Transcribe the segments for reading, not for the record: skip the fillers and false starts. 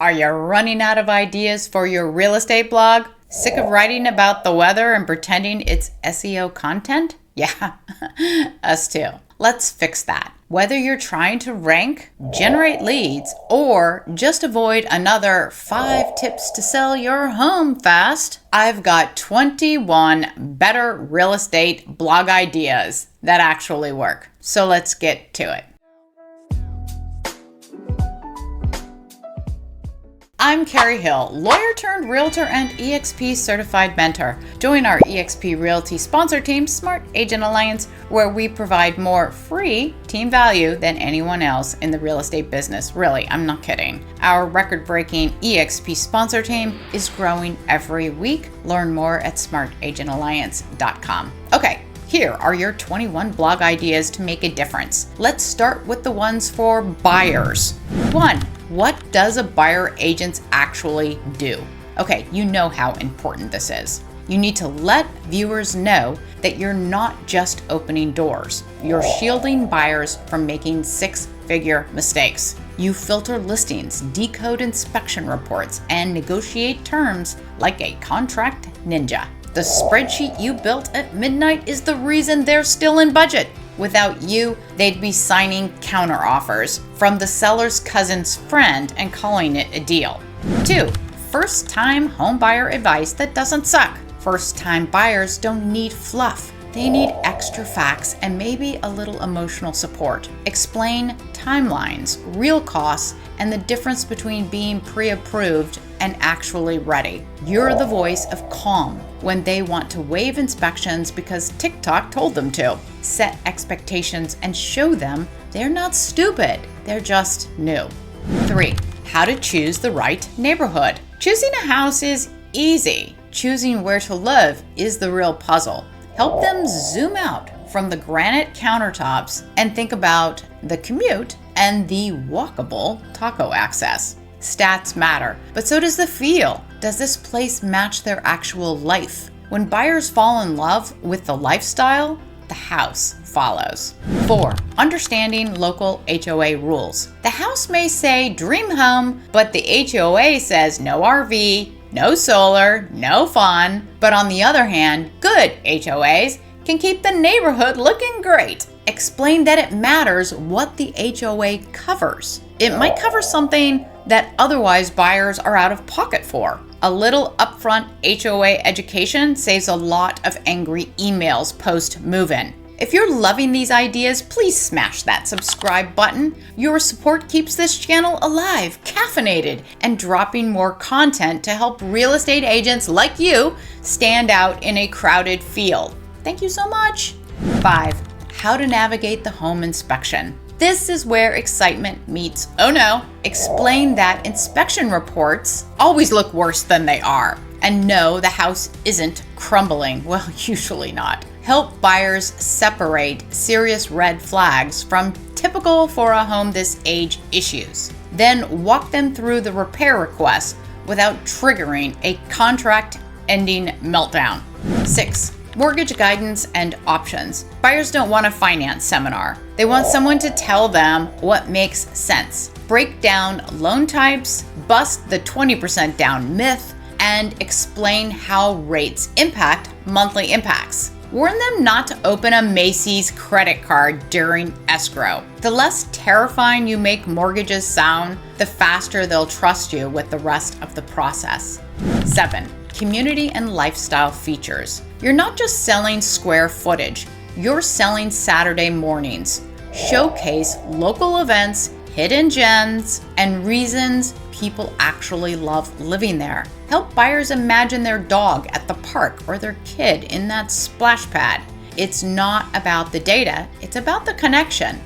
Are you running out of ideas for your real estate blog? Sick of writing about the weather and pretending it's SEO content? Yeah, us too. Let's fix that. Whether you're trying to rank, generate leads, or just avoid another 5 tips to sell your home fast, I've got 21 better real estate blog ideas that actually work. So let's get to it. I'm Karrie Hill, lawyer turned realtor and EXP certified mentor. Join our EXP Realty sponsor team, Smart Agent Alliance, where we provide more free team value than anyone else in the real estate business. Really, I'm not kidding. Our record-breaking EXP sponsor team is growing every week. Learn more at smartagentalliance.com. Okay. Here are your 21 blog ideas to make a difference. Let's start with the ones for buyers. 1. What does a buyer agent actually do? Okay, you know how important this is. You need to let viewers know that you're not just opening doors. You're shielding buyers from making 6-figure mistakes. You filter listings, decode inspection reports, and negotiate terms like a contract ninja. The spreadsheet you built at midnight is the reason they're still in budget. Without you, they'd be signing counteroffers from the seller's cousin's friend and calling it a deal. 2. First-time homebuyer advice that doesn't suck. First-time buyers don't need fluff. They need extra facts and maybe a little emotional support. Explain timelines, real costs, and the difference between being pre-approved and actually ready. You're the voice of calm when they want to waive inspections because TikTok told them to. Set expectations and show them they're not stupid, they're just new. 3. How to choose the right neighborhood. Choosing a house is easy. Choosing where to live is the real puzzle. Help them zoom out from the granite countertops and think about the commute and the walkable taco access. Stats matter, but so does the feel. Does this place match their actual life? When buyers fall in love with the lifestyle, the house follows. 4. Understanding local HOA rules. The house may say dream home, but the HOA says no RV, no solar, no fun. But on the other hand, good HOAs can keep the neighborhood looking great. Explain that it matters what the HOA covers. It might cover something that otherwise buyers are out of pocket for. A little upfront HOA education saves a lot of angry emails post-move-in. If you're loving these ideas, please smash that subscribe button. Your support keeps this channel alive, caffeinated, and dropping more content to help real estate agents like you stand out in a crowded field. Thank you so much. 5. How to navigate the home inspection. This is where excitement meets oh no. Explain that inspection reports always look worse than they are. And no, the house isn't crumbling. Well, usually not. Help buyers separate serious red flags from typical for a home this age issues. Then walk them through the repair request without triggering a contract ending meltdown. 6. Mortgage guidance and options. Buyers don't want a finance seminar. They want someone to tell them what makes sense. Break down loan types, bust the 20% down myth, and explain how rates impact monthly impacts. Warn them not to open a Macy's credit card during escrow. The less terrifying you make mortgages sound, the faster they'll trust you with the rest of the process. 7. Community and lifestyle features. You're not just selling square footage, you're selling Saturday mornings. Showcase local events, hidden gems, and reasons people actually love living there. Help buyers imagine their dog at the park or their kid in that splash pad. It's not about the data, it's about the connection.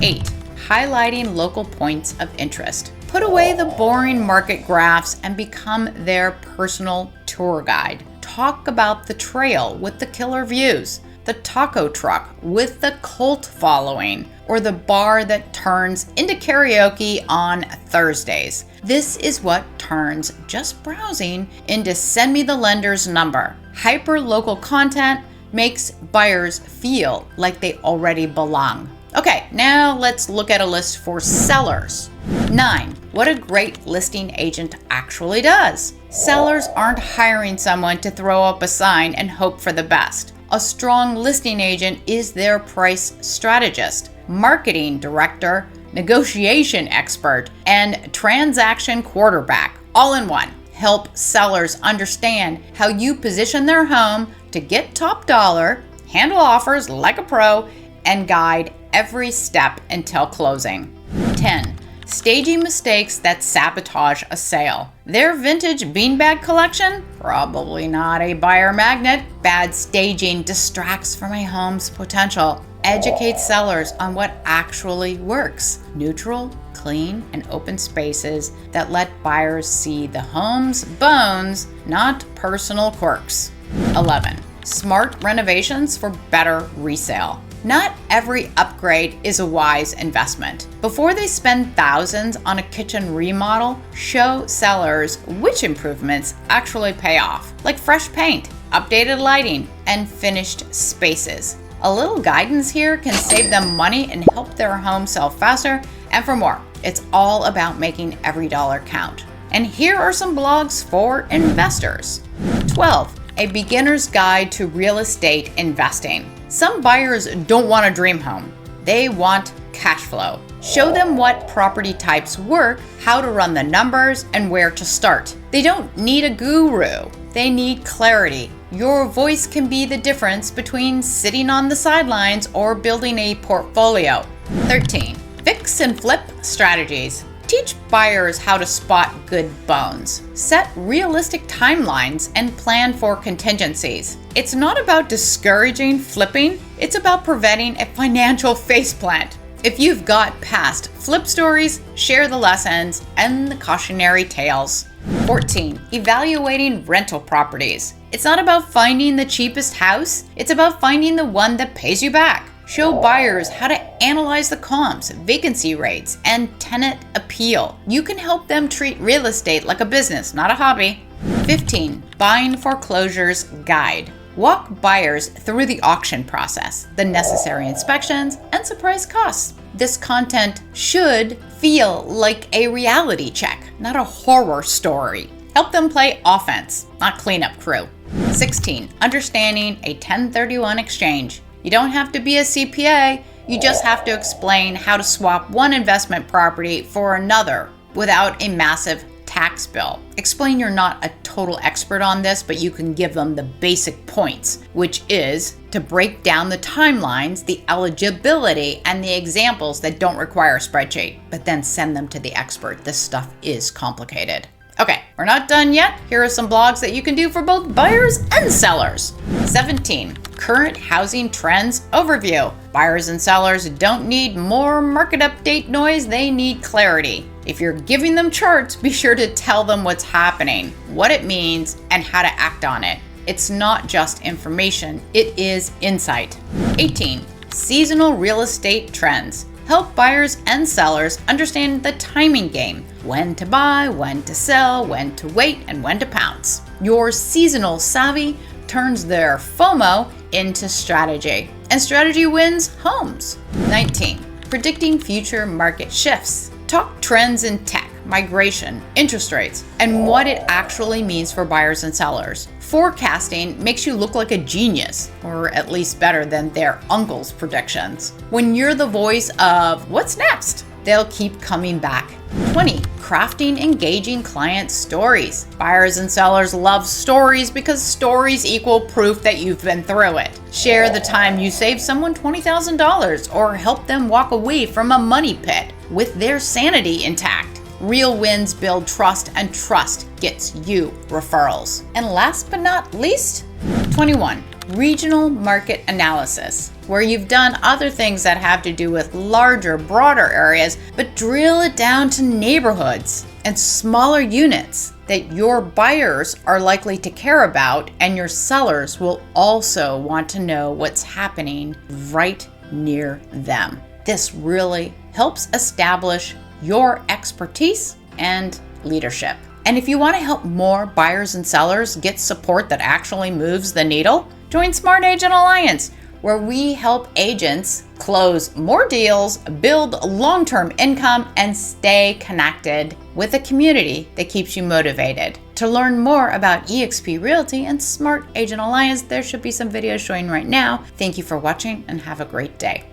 8. Highlighting local points of interest. Put away the boring market graphs and become their personal tour guide. Talk about the trail with the killer views, the taco truck with the cult following, or the bar that turns into karaoke on Thursdays. This is what turns just browsing into send me the lender's number. Hyper-local content makes buyers feel like they already belong. Okay, now let's look at a list for sellers. 9. what a great listing agent actually does. Sellers aren't hiring someone to throw up a sign and hope for the best. A strong listing agent is their price strategist, marketing director, negotiation expert, and transaction quarterback, all in one. Help sellers understand how you position their home to get top dollar, handle offers like a pro, and guide every step until closing. 10. Staging mistakes that sabotage a sale. Their vintage beanbag collection? Probably not a buyer magnet. Bad staging distracts from a home's potential. Educate sellers on what actually works. Neutral, clean, and open spaces that let buyers see the home's bones, not personal quirks. 11. Smart renovations for better resale. Not every upgrade is a wise investment. Before they spend thousands on a kitchen remodel, show sellers which improvements actually pay off, like fresh paint, updated lighting, and finished spaces. A little guidance here can save them money and help their home sell faster. And for more, it's all about making every dollar count. And here are some blogs for investors. 12. A beginner's guide to real estate investing. Some buyers don't want a dream home. They want cash flow. Show them what property types work, how to run the numbers, and where to start. They don't need a guru. They need clarity. Your voice can be the difference between sitting on the sidelines or building a portfolio. 13. Fix and flip strategies. Teach buyers how to spot good bones. Set realistic timelines and plan for contingencies. It's not about discouraging flipping, it's about preventing a financial faceplant. If you've got past flip stories, share the lessons and the cautionary tales. 14. Evaluating rental properties. It's not about finding the cheapest house, it's about finding the one that pays you back. Show buyers how to analyze the comps, vacancy rates, and tenant appeal. You can help them treat real estate like a business, not a hobby. 15. Buying foreclosures guide. Walk buyers through the auction process, the necessary inspections, and surprise costs. This content should feel like a reality check, not a horror story. Help them play offense, not cleanup crew. 16. Understanding a 1031 exchange. You don't have to be a CPA, you just have to explain how to swap one investment property for another without a massive tax bill. Explain you're not a total expert on this, but you can give them the basic points, which is to break down the timelines, the eligibility, and the examples that don't require a spreadsheet, but then send them to the expert. This stuff is complicated. Okay, we're not done yet. Here are some blogs that you can do for both buyers and sellers. 17. Current housing trends overview. Buyers and sellers don't need more market update noise, they need clarity. If you're giving them charts, be sure to tell them what's happening, what it means, and how to act on it. It's not just information, it is insight. 18. Seasonal real estate trends. Help buyers and sellers understand the timing game. When to buy, when to sell, when to wait, and when to pounce. Your seasonal savvy turns their FOMO into strategy. And strategy wins homes. 19. Predicting future market shifts. Talk trends in tech, migration, interest rates, and what it actually means for buyers and sellers. Forecasting makes you look like a genius, or at least better than their uncle's predictions. When you're the voice of what's next, they'll keep coming back. 20. Crafting engaging client stories. Buyers and sellers love stories because stories equal proof that you've been through it. Share the time you saved someone $20,000 or help them walk away from a money pit with their sanity intact. Real wins build trust, and trust gets you referrals. And last but not least, 21. Regional market analysis, where you've done other things that have to do with larger, broader areas, but drill it down to neighborhoods and smaller units that your buyers are likely to care about, and your sellers will also want to know what's happening right near them. This really helps establish your expertise and leadership. And if you want to help more buyers and sellers get support that actually moves the needle, join Smart Agent Alliance. where we help agents close more deals, build long-term income, and stay connected with a community that keeps you motivated. To learn more about eXp Realty and Smart Agent Alliance, there should be some videos showing right now. Thank you for watching and have a great day.